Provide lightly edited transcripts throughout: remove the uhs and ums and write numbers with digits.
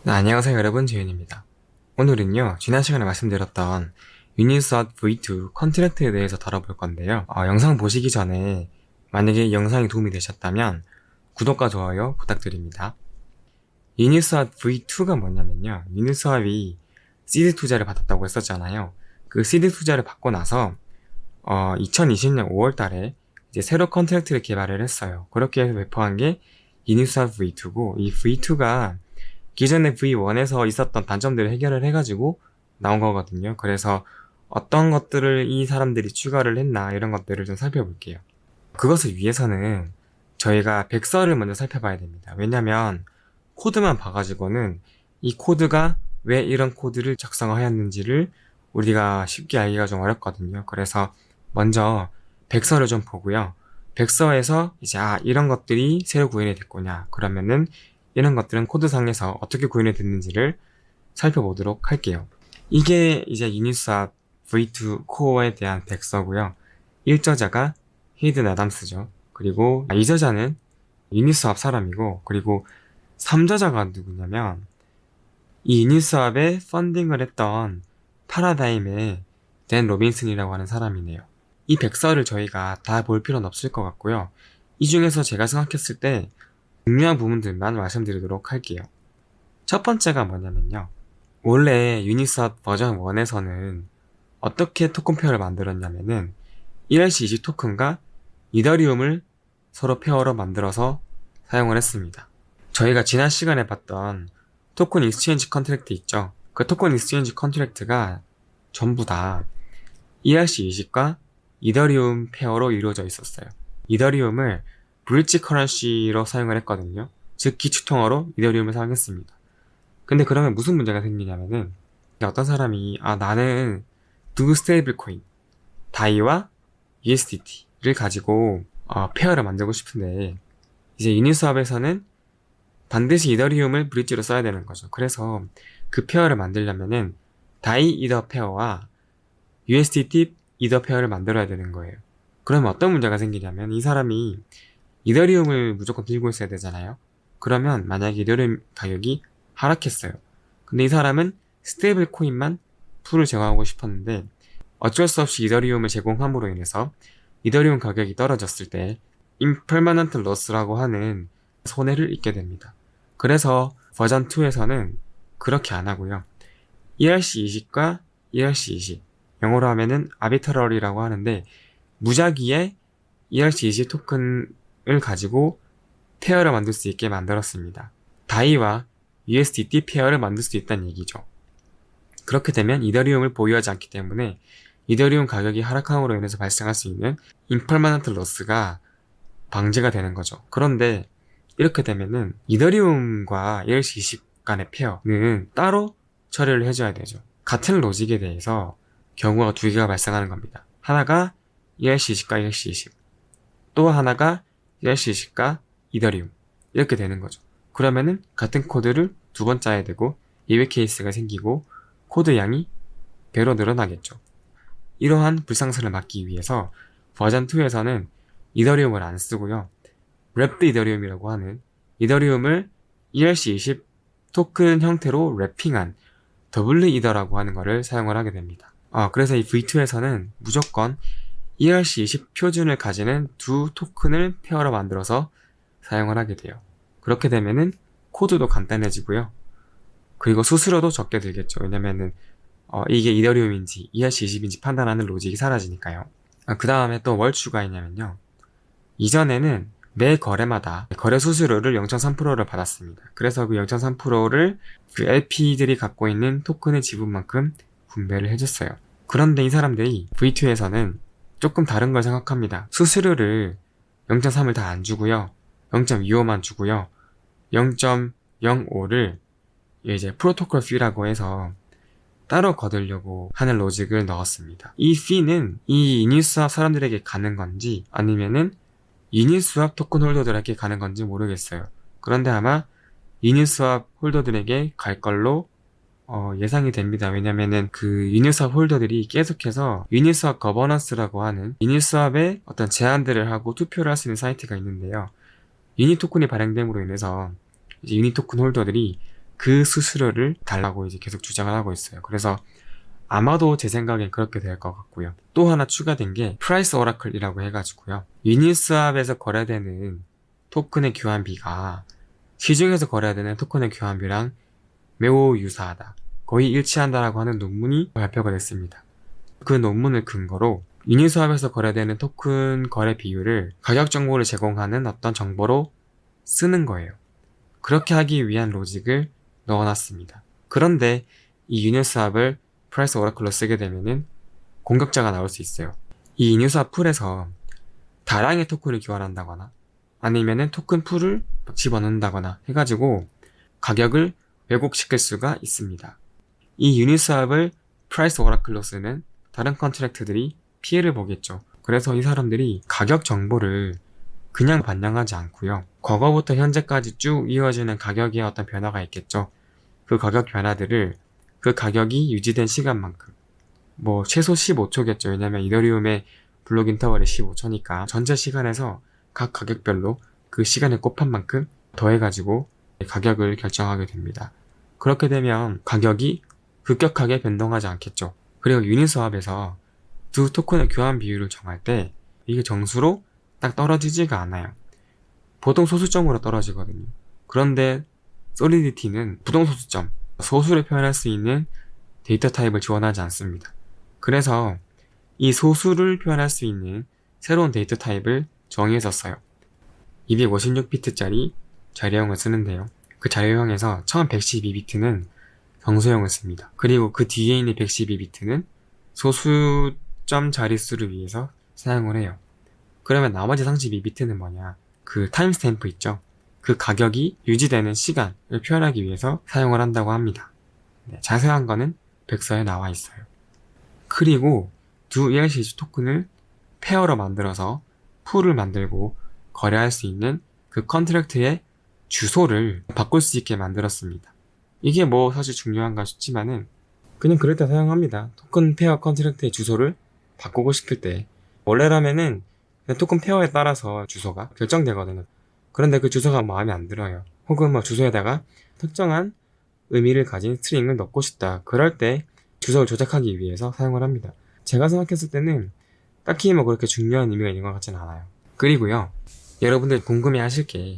네, 안녕하세요 여러분, 재윤입니다. 오늘은요, 지난 시간에 말씀드렸던 유니스왑 V2 컨트랙트에 대해서 다뤄볼 건데요. 영상 보시기 전에 만약에 이 영상이 도움이 되셨다면 구독과 좋아요 부탁드립니다. 유니스왑 V2가 뭐냐면요, 유니스왑이 시드 투자를 받았다고 했었잖아요. 그 시드 투자를 받고 나서 2020년 5월 달에 이제 새로 컨트랙트를 개발을 했어요. 그렇게 해서 배포한 게 유니스왑 V2고, 이 V2가 기존의 V1에서 있었던 단점들을 해결을 해가지고 나온 거거든요. 그래서 어떤 것들을 이 사람들이 추가를 했나, 이런 것들을 좀 살펴볼게요. 그것을 위해서는 저희가 백서를 먼저 살펴봐야 됩니다. 왜냐면 코드만 봐가지고는 이 코드가 왜 이런 코드를 작성하였는지를 우리가 쉽게 알기가 좀 어렵거든요. 그래서 먼저 백서를 좀 보고요. 백서에서 이제 이런 것들이 새로 구현이 됐구나, 그러면은 이런 것들은 코드상에서 어떻게 구현이 됐는지를 살펴보도록 할게요. 이게 이제 유니스왑 V2 코어에 대한 백서고요. 1저자가 헤이든 애담스죠. 그리고 2저자는 유니스왑 사람이고, 그리고 3저자가 누구냐면 이 유니스왑에 펀딩을 했던 파라다임의 댄 로빈슨이라고 하는 사람이네요. 이 백서를 저희가 다 볼 필요는 없을 것 같고요. 이 중에서 제가 생각했을 때 중요한 부분들만 말씀드리도록 할게요. 첫 번째가 뭐냐면요, 원래 유니스왑 버전 1에서는 어떻게 토큰 페어를 만들었냐면은 ERC20 토큰과 이더리움을 서로 페어로 만들어서 사용을 했습니다. 저희가 지난 시간에 봤던 토큰 익스체인지 컨트랙트 있죠? 그 토큰 익스체인지 컨트랙트가 전부 다 ERC20과 이더리움 페어로 이루어져 있었어요. 이더리움을 브릿지 커런시로 사용을 했거든요. 즉 기축통화로 이더리움을 사용했습니다. 근데 그러면 무슨 문제가 생기냐면은, 어떤 사람이 나는 두 스테이블 코인 다이와 USDT를 가지고 페어를 만들고 싶은데, 이제 유니스왑에서는 반드시 이더리움을 브릿지로 써야 되는 거죠. 그래서 그 페어를 만들려면은 다이 이더 페어와 USDT 이더 페어를 만들어야 되는 거예요. 그러면 어떤 문제가 생기냐면, 이 사람이 이더리움을 무조건 들고 있어야 되잖아요. 그러면 만약에 이더리움 가격이 하락했어요. 근데 이 사람은 스테이블 코인만 풀을 제공하고 싶었는데, 어쩔 수 없이 이더리움을 제공함으로 인해서 이더리움 가격이 떨어졌을 때 impermanent loss라고 하는 손해를 입게 됩니다. 그래서 버전 2에서는 그렇게 안 하고요. ERC20과 ERC20, 영어로 하면은 arbitrary라고 하는데, 무작위에 ERC20 토큰을 가지고 페어를 만들 수 있게 만들었습니다. 다이와 USDT 페어를 만들 수 있다는 얘기죠. 그렇게 되면 이더리움을 보유하지 않기 때문에 이더리움 가격이 하락함으로 인해서 발생할 수 있는 impermanent loss가 방지가 되는 거죠. 그런데 이렇게 되면은 이더리움과 ERC20 간의 페어는 따로 처리를 해줘야 되죠. 같은 로직에 대해서 경우가 두 개가 발생하는 겁니다. 하나가 ERC20과 ERC20, 또 하나가 ERC20과 이더리움, 이렇게 되는 거죠. 그러면은 같은 코드를 두 번 짜야 되고 예외 케이스가 생기고 코드 양이 배로 늘어나겠죠. 이러한 불상사를 막기 위해서 버전 2에서는 이더리움을 안 쓰고요, 랩드 이더리움이라고 하는 이더리움을 ERC20 토큰 형태로 랩핑한 더블 이더라고 하는 거를 사용을 하게 됩니다. 그래서 이 V2에서는 무조건 ERC20 표준을 가지는 두 토큰을 페어로 만들어서 사용을 하게 돼요. 그렇게 되면은 코드도 간단해지고요. 그리고 수수료도 적게 들겠죠. 왜냐면은 이게 이더리움인지 ERC20인지 판단하는 로직이 사라지니까요. 그 다음에 또 뭘 추가했냐면요, 이전에는 매 거래마다 거래 수수료를 0.3%를 받았습니다. 그래서 그 0.3%를 그 LP들이 갖고 있는 토큰의 지분만큼 분배를 해줬어요. 그런데 이 사람들이 V2에서는 조금 다른 걸 생각합니다. 수수료를 0.3을 다 안 주고요, 0.25만 주고요, 0.05를 이제 프로토콜 피라고 해서 따로 거두려고 하는 로직을 넣었습니다. 이 피는 이 유니스왑 사람들에게 가는 건지 아니면은 유니스왑 토큰 홀더들에게 가는 건지 모르겠어요. 그런데 아마 유니스왑 홀더들에게 갈 걸로 예상이 됩니다. 왜냐면은 그 유니스왑 홀더들이 계속해서 유니스왑 거버넌스라고 하는 유니스왑의 어떤 제안들을 하고 투표를 할 수 있는 사이트가 있는데요. 유니 토큰이 발행됨으로 인해서 이제 유니 토큰 홀더들이 그 수수료를 달라고 이제 계속 주장을 하고 있어요. 그래서 아마도 제 생각엔 그렇게 될 것 같고요. 또 하나 추가된 게 프라이스 오라클이라고 해가지고요. 유니스왑에서 거래되는 토큰의 교환비가 시중에서 거래되는 토큰의 교환비랑 매우 유사하다. 거의 일치한다라고 하는 논문이 발표가 됐습니다. 그 논문을 근거로 유니스왑에서 거래되는 토큰 거래 비율을 가격 정보를 제공하는 어떤 정보로 쓰는 거예요. 그렇게 하기 위한 로직을 넣어놨습니다. 그런데 이 유니스왑을 프라이스 오라클로 쓰게 되면은 공격자가 나올 수 있어요. 이 유니스왑 풀에서 다량의 토큰을 교환한다거나 아니면은 토큰 풀을 집어넣는다거나 해가지고 가격을 왜곡시킬 수가 있습니다. 이 유니스왑을 프라이스 오라클로 쓰는 다른 컨트랙트들이 피해를 보겠죠. 그래서 이 사람들이 가격 정보를 그냥 반영하지 않고요. 과거부터 현재까지 쭉 이어지는 가격의 어떤 변화가 있겠죠. 그 가격 변화들을 그 가격이 유지된 시간만큼 최소 15초겠죠. 왜냐면 이더리움의 블록 인터벌이 15초니까 전체 시간에서 각 가격별로 그 시간에 곱한 만큼 더해가지고 가격을 결정하게 됩니다. 그렇게 되면 가격이 급격하게 변동하지 않겠죠. 그리고 유니스왑에서 두 토큰의 교환 비율을 정할 때 이게 정수로 딱 떨어지지가 않아요. 보통 소수점으로 떨어지거든요. 그런데 솔리디티는 부동소수점, 소수를 표현할 수 있는 데이터 타입을 지원하지 않습니다. 그래서 이 소수를 표현할 수 있는 새로운 데이터 타입을 정의해서 써요. 256비트짜리 자료형을 쓰는데요. 그 자료형에서 처음 112비트는 정수형을 씁니다. 그리고 그 뒤에 있는 112비트는 소수점 자릿수를 위해서 사용을 해요. 그러면 나머지 32비트는 뭐냐? 그 타임스탬프 있죠? 그 가격이 유지되는 시간을 표현하기 위해서 사용을 한다고 합니다. 자세한 거는 백서에 나와 있어요. 그리고 두 ERC20 토큰을 페어로 만들어서 풀을 만들고 거래할 수 있는 그 컨트랙트의 주소를 바꿀 수 있게 만들었습니다. 이게 사실 중요한가 싶지만은 그냥 그럴 때 사용합니다. 토큰 페어 컨트랙트의 주소를 바꾸고 싶을 때 원래라면은 토큰 페어에 따라서 주소가 결정되거든요. 그런데 그 주소가 마음에 안 들어요. 혹은 주소에다가 특정한 의미를 가진 스트링을 넣고 싶다. 그럴 때 주소를 조작하기 위해서 사용을 합니다. 제가 생각했을 때는 딱히 그렇게 중요한 의미가 있는 것 같지는 않아요. 그리고요, 여러분들 궁금해 하실 게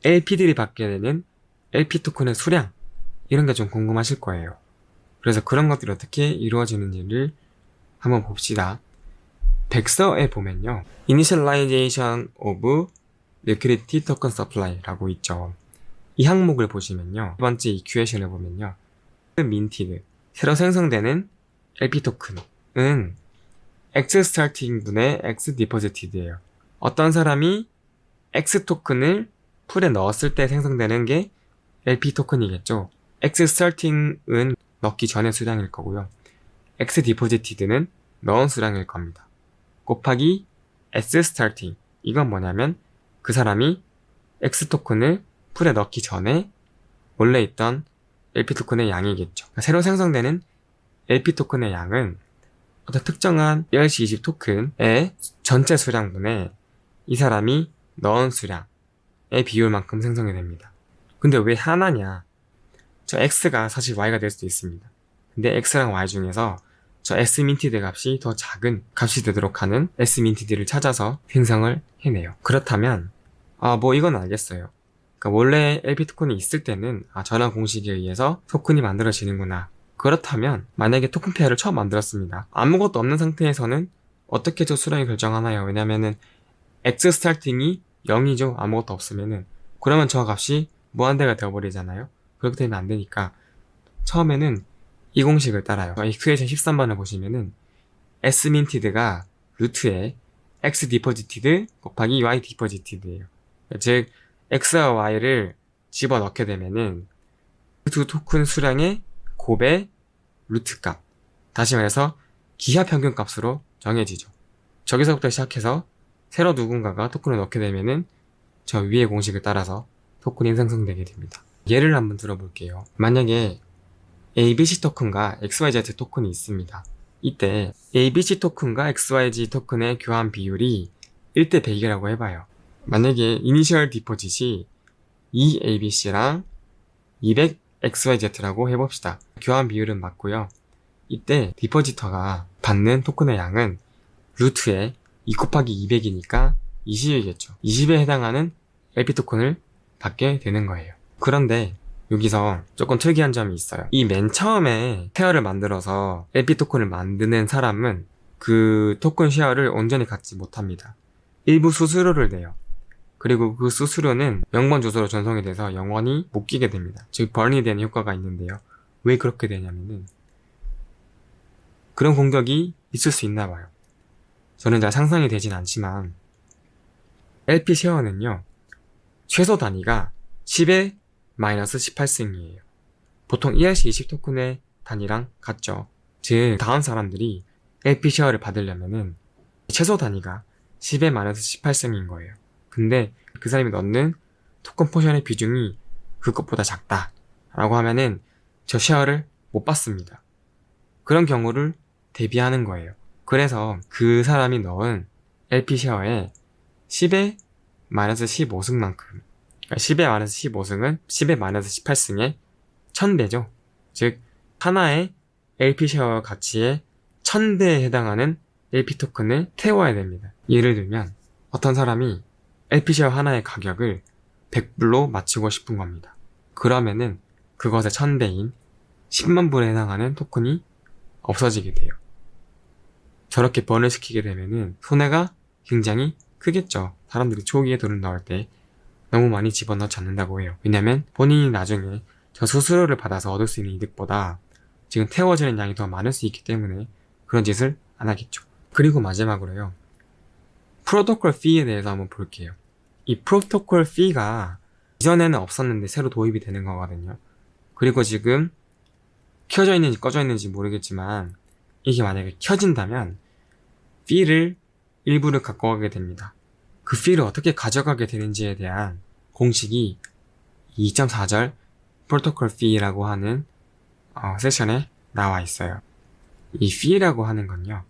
LP들이 받게 되는 LP 토큰의 수량, 이런 게 좀 궁금하실 거예요. 그래서 그런 것들이 어떻게 이루어지는지를 한번 봅시다. 백서에 보면요, Initialization of Liquidity Token Supply라고 있죠. 이 항목을 보시면요, 두 번째 이큐에이션을 보면요, 민티드, 새로 생성되는 LP 토큰은 X 스타팅 분의 X 디포지티드예요. 어떤 사람이 X 토큰을 풀에 넣었을 때 생성되는 게 LP 토큰이겠죠. X 스타팅은 넣기 전의 수량일 거고요. X 디포지티드는 넣은 수량일 겁니다. 곱하기 S 스타팅, 이건 뭐냐면 그 사람이 X 토큰을 풀에 넣기 전에 원래 있던 LP 토큰의 양이겠죠. 그러니까 새로 생성되는 LP 토큰의 양은 어떤 특정한 ERC20 토큰의 전체 수량분의 이 사람이 넣은 수량의 비율만큼 생성이 됩니다. 근데 왜 하나냐? 저 X가 사실 Y가 될 수도 있습니다. 근데 X랑 Y 중에서 저 S민티드 값이 더 작은 값이 되도록 하는 S민티드를 찾아서 생성을 해내요. 그렇다면 이건 알겠어요. 그러니까 원래 LP 토큰이 있을 때는 전환 공식에 의해서 토큰이 만들어지는구나. 그렇다면 만약에 토큰 페어를 처음 만들었습니다. 아무것도 없는 상태에서는 어떻게 저 수량이 결정하나요? 왜냐면은 X 스타팅이 0이죠. 아무것도 없으면은. 그러면 저 값이 무한대가 되어버리잖아요. 그렇게 되면 안 되니까 처음에는 이 공식을 따라요. 이큐에이션 13번을 보시면은 S민티드가 루트에 X 디포지티드 곱하기 Y 디포지티드예요. 즉 X와 Y를 집어넣게 되면은 두 토큰 수량의 곱의 루트 값, 다시 말해서 기하 평균 값으로 정해지죠. 저기서부터 시작해서 새로 누군가가 토큰을 넣게 되면은 저 위의 공식을 따라서 토큰이 생성되게 됩니다. 예를 한번 들어볼게요. 만약에 ABC 토큰과 XYZ 토큰이 있습니다. 이때 ABC 토큰과 XYZ 토큰의 교환 비율이 1대 100이라고 해봐요. 만약에 이니셜 디포짓이 2ABC랑 XYZ라고 해봅시다. 교환 비율은 맞고요. 이때 디포지터가 받는 토큰의 양은 루트에 2 곱하기 200이니까 20이겠죠. 20에 해당하는 LP 토큰을 받게 되는 거예요. 그런데 여기서 조금 특이한 점이 있어요. 이 맨 처음에 쉐어를 만들어서 LP 토큰을 만드는 사람은 그 토큰 쉐어를 온전히 갖지 못합니다. 일부 수수료를 내요. 그리고 그 수수료는 명번 주소로 전송이 돼서 영원히 못 끼게 됩니다. 즉 번이 되는 효과가 있는데요. 왜 그렇게 되냐면은 그런 공격이 있을 수 있나 봐요. 저는 잘 상상이 되진 않지만 LP 쉐어는요, 최소 단위가 10의 마이너스 18승이에요. 보통 ERC20 토큰의 단위랑 같죠. 즉 다음 사람들이 LP 쉐어를 받으려면은 최소 단위가 10의 마이너스 18승인 거예요. 근데 그 사람이 넣는 토큰 포션의 비중이 그것보다 작다 라고 하면은 저 쉐어를 못 받습니다. 그런 경우를 대비하는 거예요. 그래서 그 사람이 넣은 LP 쉐어에 10의 마이너스 15승만큼, 그러니까 10의 마이너스 15승은 10의 마이너스 18승의 1000배죠. 즉 하나의 LP 쉐어 가치의 1000배에 해당하는 LP 토큰을 태워야 됩니다. 예를 들면 어떤 사람이 LP 쉐어 하나의 가격을 100불로 맞추고 싶은 겁니다. 그러면은 그것의 1000배인 10만 불에 해당하는 토큰이 없어지게 돼요. 저렇게 번을 시키게 되면은 손해가 굉장히 크겠죠. 사람들이 초기에 돈을 넣을 때 너무 많이 집어넣지 않는다고 해요. 왜냐면 본인이 나중에 저 수수료를 받아서 얻을 수 있는 이득보다 지금 태워지는 양이 더 많을 수 있기 때문에 그런 짓을 안 하겠죠. 그리고 마지막으로요, 프로토콜 피에 대해서 한번 볼게요. 이 프로토콜 피가 이전에는 없었는데 새로 도입이 되는 거거든요. 그리고 지금 켜져 있는지 꺼져 있는지 모르겠지만 이게 만약에 켜진다면 피를 일부를 갖고 가게 됩니다. 그 피를 어떻게 가져가게 되는지에 대한 공식이 2.4절 프로토콜 피라고 하는 세션에 나와 있어요. 이 피라고 하는 건요,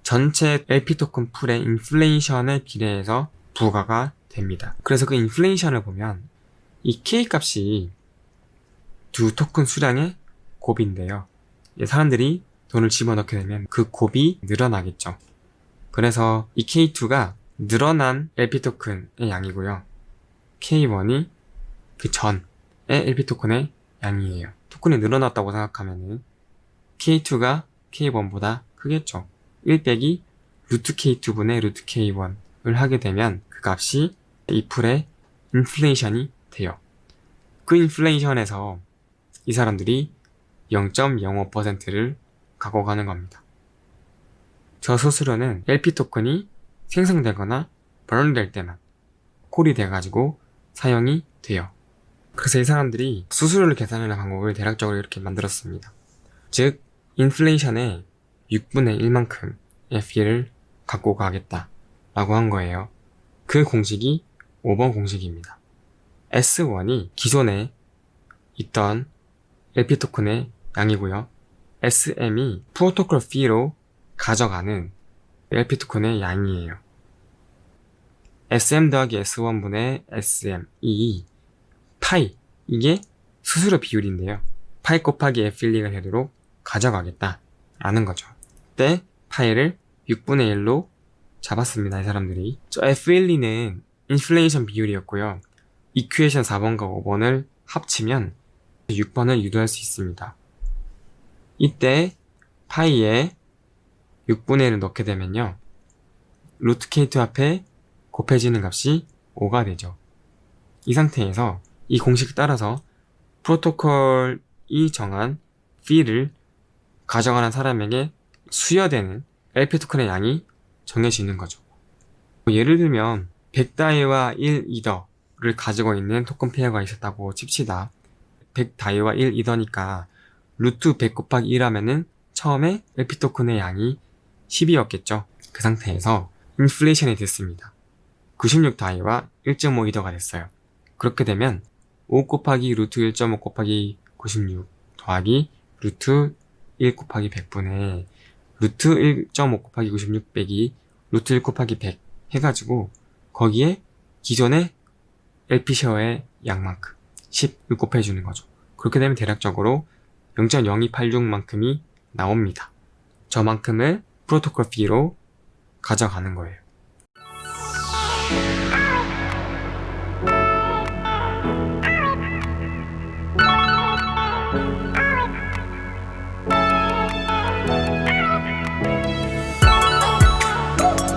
전체 LP 토큰 풀의 인플레이션에 비례해서 부과가 됩니다. 그래서 그 인플레이션을 보면 이 K 값이 두 토큰 수량의 곱인데요. 사람들이 돈을 집어넣게 되면 그 곱이 늘어나겠죠. 그래서 이 K2가 늘어난 LP 토큰의 양이고요. K1이 그 전의 LP 토큰의 양이에요. 토큰이 늘어났다고 생각하면은 K2가 K1보다 크겠죠. 1 빼기 루트 K2분의 루트 K1을 하게 되면 그 값이 이 풀의 인플레이션이 돼요. 그 인플레이션에서 이 사람들이 0.05%를 갖고 가는 겁니다. 저 수수료는 LP 토큰이 생성되거나 번될 때만 콜이 돼가지고 사용이 돼요. 그래서 이 사람들이 수수료를 계산하는 방법을 대략적으로 이렇게 만들었습니다. 즉 인플레이션의 6분의 1만큼의 피를 갖고 가겠다 라고 한 거예요. 그 공식이 5번 공식입니다. S1이 기존에 있던 LP 토큰의 양이고요. SM이 프로토콜 피로 가져가는 LP 토큰의 양이에요. SM 더하기 S1분의 SM, 이 파이, 이게 수수료 비율인데요. 파이 곱하기 F12가 되도록 가져가겠다 라는 거죠. 그때 파이를 6분의 1로 잡았습니다. 이 사람들이. 저 F12는 인플레이션 비율이었고요. 이퀘이션 4번과 5번을 합치면 6번을 유도할 수 있습니다. 이때 파이에 6분의 1을 넣게 되면요, 루트 K2 앞에 곱해지는 값이 5가 되죠. 이 상태에서 이 공식에 따라서 프로토콜이 정한 피를 가져가는 사람에게 수여되는 LP 토큰의 양이 정해지는 거죠. 예를 들면 100다이와 1이더를 가지고 있는 토큰 페어가 있었다고 칩시다. 100다이와 1이더니까 루트 100 곱하기 1하면은 처음에 LP 토큰의 양이 10이었겠죠. 그 상태에서 인플레이션이 됐습니다. 96다이와 1.5이더가 됐어요. 그렇게 되면 5 곱하기 루트 1.5 곱하기 96 더하기 루트 1 곱하기 100분의 루트 1.5 곱하기 96 빼기 루트 1 곱하기 100 해가지고 거기에 기존의 LP 쉐어의 양만큼 10을 곱해주는 거죠. 그렇게 되면 대략적으로 0.0286만큼이 나옵니다. 저만큼을 프로토콜 피로 가져가는 거예요.